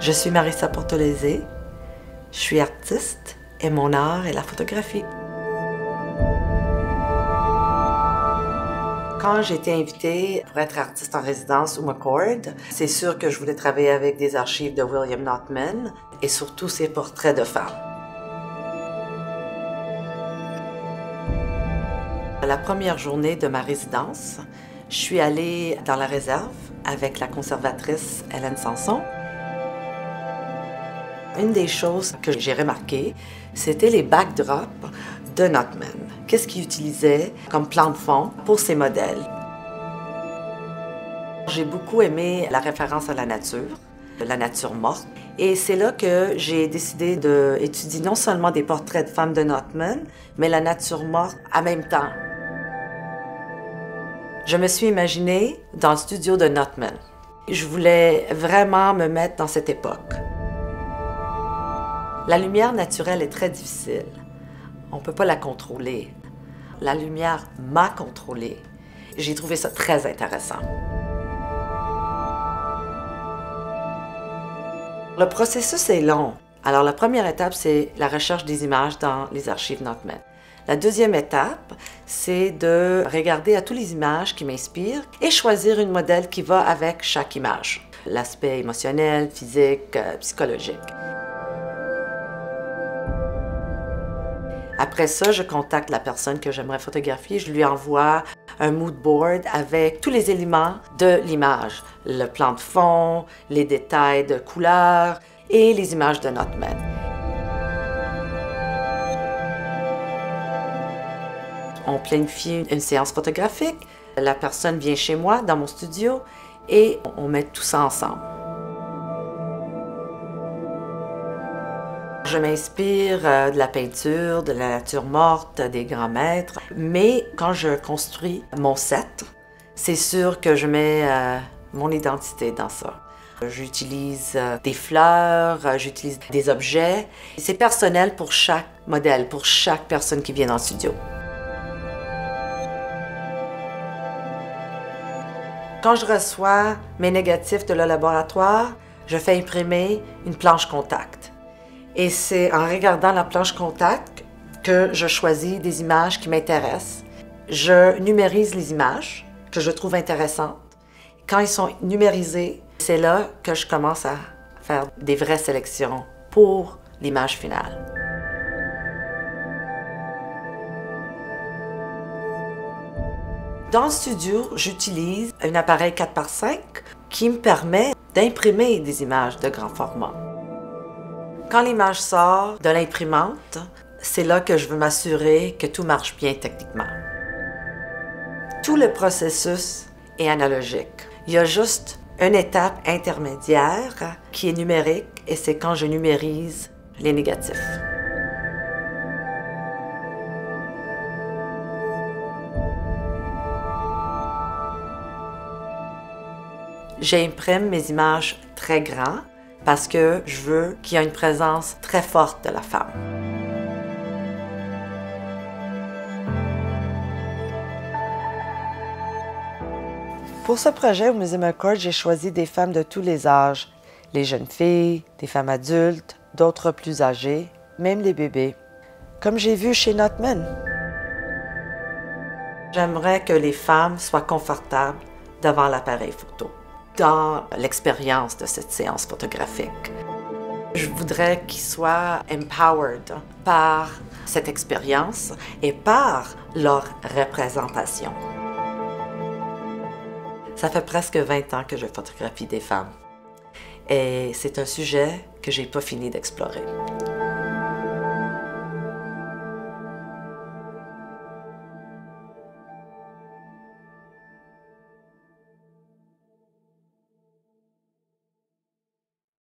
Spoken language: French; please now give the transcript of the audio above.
Je suis Marissa Portolese, je suis artiste et mon art est la photographie. Quand j'ai été invitée pour être artiste en résidence au McCord, c'est sûr que je voulais travailler avec des archives de William Notman et surtout ses portraits de femmes. La première journée de ma résidence, je suis allée dans la réserve avec la conservatrice Hélène Sanson. Une des choses que j'ai remarquées, c'était les backdrops de Notman. Qu'est-ce qu'il utilisait comme plan de fond pour ses modèles? J'ai beaucoup aimé la référence à la nature morte. Et c'est là que j'ai décidé d'étudier non seulement des portraits de femmes de Notman, mais la nature morte en même temps. Je me suis imaginée dans le studio de Notman. Je voulais vraiment me mettre dans cette époque. La lumière naturelle est très difficile. On ne peut pas la contrôler. La lumière m'a contrôlée. J'ai trouvé ça très intéressant. Le processus est long. Alors, la première étape, c'est la recherche des images dans les archives Notman. La deuxième étape, c'est de regarder à toutes les images qui m'inspirent et choisir une modèle qui va avec chaque image. L'aspect émotionnel, physique, psychologique. Après ça, je contacte la personne que j'aimerais photographier. Je lui envoie un mood board avec tous les éléments de l'image. Le plan de fond, les détails de couleurs et les images de Notman. On planifie une séance photographique. La personne vient chez moi, dans mon studio, et on met tout ça ensemble. Je m'inspire de la peinture, de la nature morte, des grands maîtres. Mais quand je construis mon set, c'est sûr que je mets mon identité dans ça. J'utilise des fleurs, j'utilise des objets. C'est personnel pour chaque modèle, pour chaque personne qui vient dans le studio. Quand je reçois mes négatifs de le laboratoire, je fais imprimer une planche contact. Et c'est en regardant la planche contact que je choisis des images qui m'intéressent. Je numérise les images que je trouve intéressantes. Quand ils sont numérisés, c'est là que je commence à faire des vraies sélections pour l'image finale. Dans le studio, j'utilise un appareil 4x5 qui me permet d'imprimer des images de grand format. Quand l'image sort de l'imprimante, c'est là que je veux m'assurer que tout marche bien techniquement. Tout le processus est analogique. Il y a juste une étape intermédiaire qui est numérique et c'est quand je numérise les négatifs. J'imprime mes images très grandes parce que je veux qu'il y ait une présence très forte de la femme. Pour ce projet au Musée McCord, j'ai choisi des femmes de tous les âges. Les jeunes filles, des femmes adultes, d'autres plus âgées, même les bébés. Comme j'ai vu chez Notman. J'aimerais que les femmes soient confortables devant l'appareil photo, dans l'expérience de cette séance photographique. Je voudrais qu'ils soient empowered par cette expérience et par leur représentation. Ça fait presque 20 ans que je photographie des femmes et c'est un sujet que j'ai pas fini d'explorer.